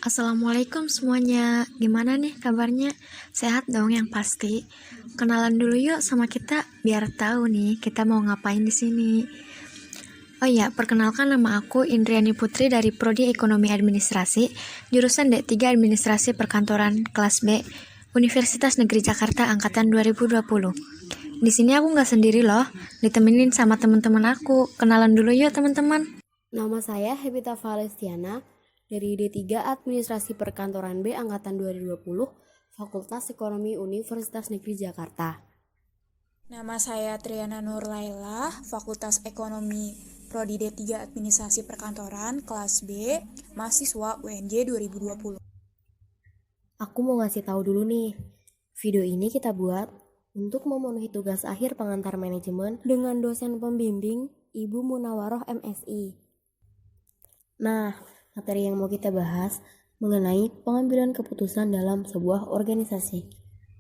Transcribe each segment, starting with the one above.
Assalamualaikum semuanya, gimana nih kabarnya? Sehat dong yang pasti. Kenalan dulu yuk sama kita, biar tahu nih kita mau ngapain di sini. Oh iya, perkenalkan nama aku Indriani Putri dari Prodi Ekonomi Administrasi, jurusan D3 Administrasi Perkantoran kelas B, Universitas Negeri Jakarta Angkatan 2020. Di sini aku nggak sendiri loh, ditemenin sama teman-teman aku. Kenalan dulu yuk teman-teman. Nama saya Hebita Valestiana dari D3 Administrasi Perkantoran B Angkatan 2020, Fakultas Ekonomi Universitas Negeri Jakarta. Nama saya Triana Nur Laila, Fakultas Ekonomi Prodi D3 Administrasi Perkantoran, kelas B, mahasiswa UNJ 2020. Aku mau ngasih tahu dulu nih, video ini kita buat untuk memenuhi tugas akhir pengantar manajemen dengan dosen pembimbing Ibu Munawaroh MSI. Nah, materi yang mau kita bahas mengenai pengambilan keputusan dalam sebuah organisasi.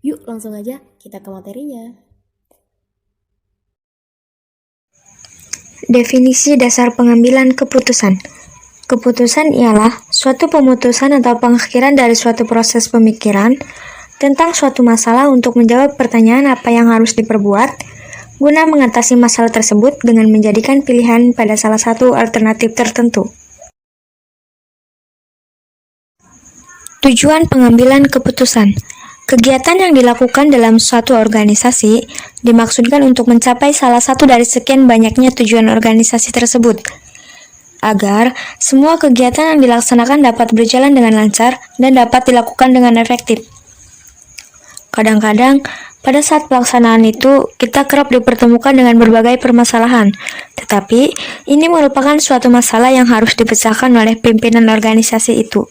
Yuk langsung aja kita ke materinya. Definisi dasar pengambilan keputusan. Keputusan ialah suatu pemutusan atau pengakhiran dari suatu proses pemikiran tentang suatu masalah untuk menjawab pertanyaan apa yang harus diperbuat guna mengatasi masalah tersebut dengan menjadikan pilihan pada salah satu alternatif tertentu. Tujuan pengambilan keputusan. Kegiatan yang dilakukan dalam suatu organisasi dimaksudkan untuk mencapai salah satu dari sekian banyaknya tujuan organisasi tersebut, agar semua kegiatan yang dilaksanakan dapat berjalan dengan lancar dan dapat dilakukan dengan efektif. Kadang-kadang, pada saat pelaksanaan itu, kita kerap dipertemukan dengan berbagai permasalahan, tetapi ini merupakan suatu masalah yang harus dipecahkan oleh pimpinan organisasi itu.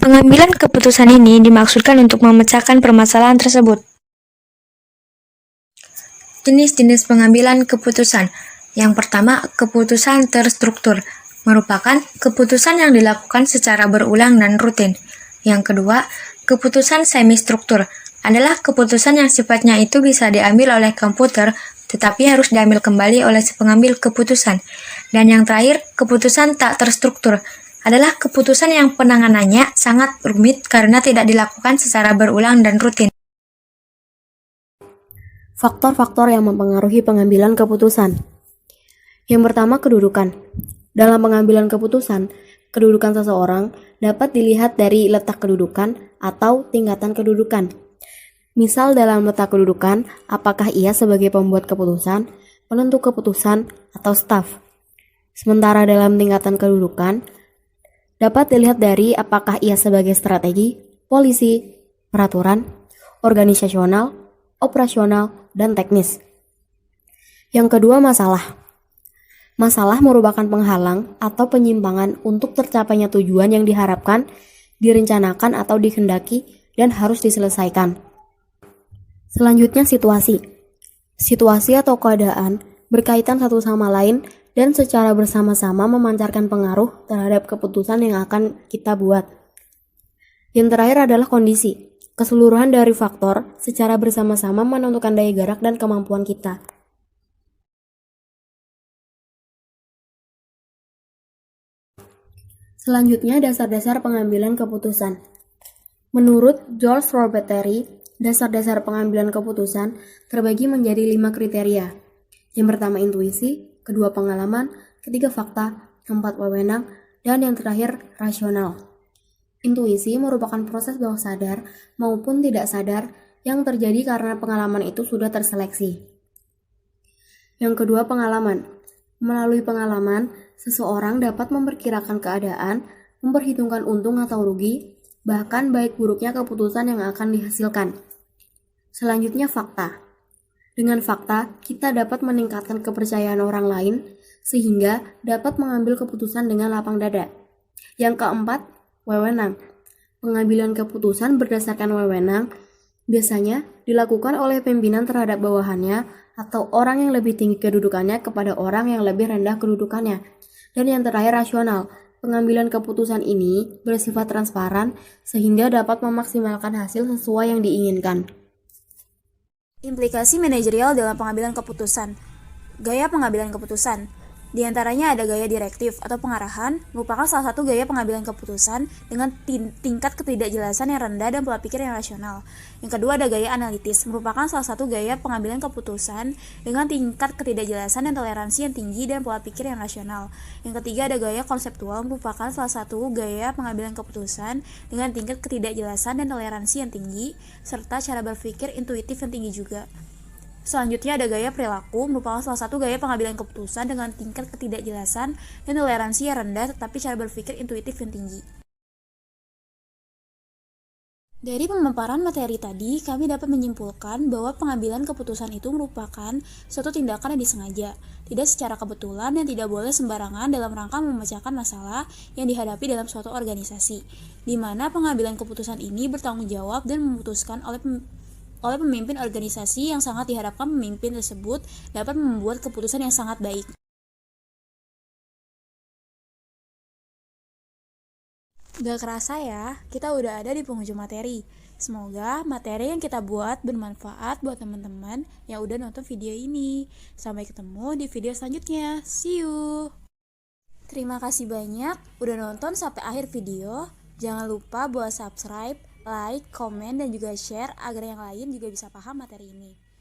Pengambilan keputusan ini dimaksudkan untuk memecahkan permasalahan tersebut. Jenis-jenis pengambilan keputusan. Yang pertama, keputusan terstruktur, merupakan keputusan yang dilakukan secara berulang dan rutin. Yang kedua, keputusan semi-struktur, adalah keputusan yang sifatnya itu bisa diambil oleh komputer, tetapi harus diambil kembali oleh si pengambil keputusan. Dan yang terakhir, keputusan tak terstruktur, adalah keputusan yang penanganannya sangat rumit karena tidak dilakukan secara berulang dan rutin. Faktor-faktor yang mempengaruhi pengambilan keputusan. Yang pertama, kedudukan. Dalam pengambilan keputusan, kedudukan seseorang dapat dilihat dari letak kedudukan atau tingkatan kedudukan. Misal dalam letak kedudukan, apakah ia sebagai pembuat keputusan, penentu keputusan, atau staf. Sementara dalam tingkatan kedudukan, dapat dilihat dari apakah ia sebagai strategi, polisi, peraturan, organisasional, operasional, dan teknis. Yang kedua, masalah. Masalah merupakan penghalang atau penyimpangan untuk tercapainya tujuan yang diharapkan, direncanakan atau dikehendaki dan harus diselesaikan. Selanjutnya, situasi. Situasi atau keadaan berkaitan satu sama lain dan secara bersama-sama memancarkan pengaruh terhadap keputusan yang akan kita buat. Yang terakhir adalah kondisi. Keseluruhan dari faktor secara bersama-sama menentukan daya gerak dan kemampuan kita. Selanjutnya, dasar-dasar pengambilan keputusan. Menurut George Robert Terry, dasar-dasar pengambilan keputusan terbagi menjadi 5 kriteria. Yang pertama intuisi, kedua pengalaman, ketiga fakta, keempat wewenang, dan yang terakhir rasional. Intuisi merupakan proses bawah sadar maupun tidak sadar yang terjadi karena pengalaman itu sudah terseleksi. Yang kedua pengalaman. Melalui pengalaman, seseorang dapat memperkirakan keadaan, memperhitungkan untung atau rugi, bahkan baik buruknya keputusan yang akan dihasilkan. Selanjutnya fakta. Dengan fakta, kita dapat meningkatkan kepercayaan orang lain sehingga dapat mengambil keputusan dengan lapang dada. Yang keempat, wewenang. Pengambilan keputusan berdasarkan wewenang biasanya dilakukan oleh pimpinan terhadap bawahannya atau orang yang lebih tinggi kedudukannya kepada orang yang lebih rendah kedudukannya. Dan yang terakhir, rasional. Pengambilan keputusan ini bersifat transparan sehingga dapat memaksimalkan hasil sesuai yang diinginkan. Implikasi manajerial dalam pengambilan keputusan. Gaya pengambilan keputusan. Di antaranya ada gaya direktif atau pengarahan, merupakan salah satu gaya pengambilan keputusan dengan tingkat ketidakjelasan yang rendah dan pola pikir yang rasional. Yang kedua ada gaya analitis, merupakan salah satu gaya pengambilan keputusan dengan tingkat ketidakjelasan dan toleransi yang tinggi dan pola pikir yang rasional. Yang ketiga ada gaya konseptual, merupakan salah satu gaya pengambilan keputusan dengan tingkat ketidakjelasan dan toleransi yang tinggi, serta cara berpikir intuitif yang tinggi juga. Selanjutnya ada gaya perilaku, merupakan salah satu gaya pengambilan keputusan dengan tingkat ketidakjelasan dan toleransi yang rendah tetapi cara berpikir intuitif yang tinggi. Dari pemaparan materi tadi, kami dapat menyimpulkan bahwa pengambilan keputusan itu merupakan suatu tindakan yang disengaja, tidak secara kebetulan dan tidak boleh sembarangan dalam rangka memecahkan masalah yang dihadapi dalam suatu organisasi, di mana pengambilan keputusan ini bertanggung jawab dan memutuskan oleh pemimpin organisasi yang sangat diharapkan pemimpin tersebut dapat membuat keputusan yang sangat baik. Gak kerasa ya, kita udah ada di penghujung materi. Semoga materi yang kita buat bermanfaat buat teman-teman yang udah nonton video ini. Sampai ketemu di video selanjutnya. See you! Terima kasih banyak udah nonton sampai akhir video. Jangan lupa buat subscribe, like, komen, dan juga share agar yang lain juga bisa paham materi ini.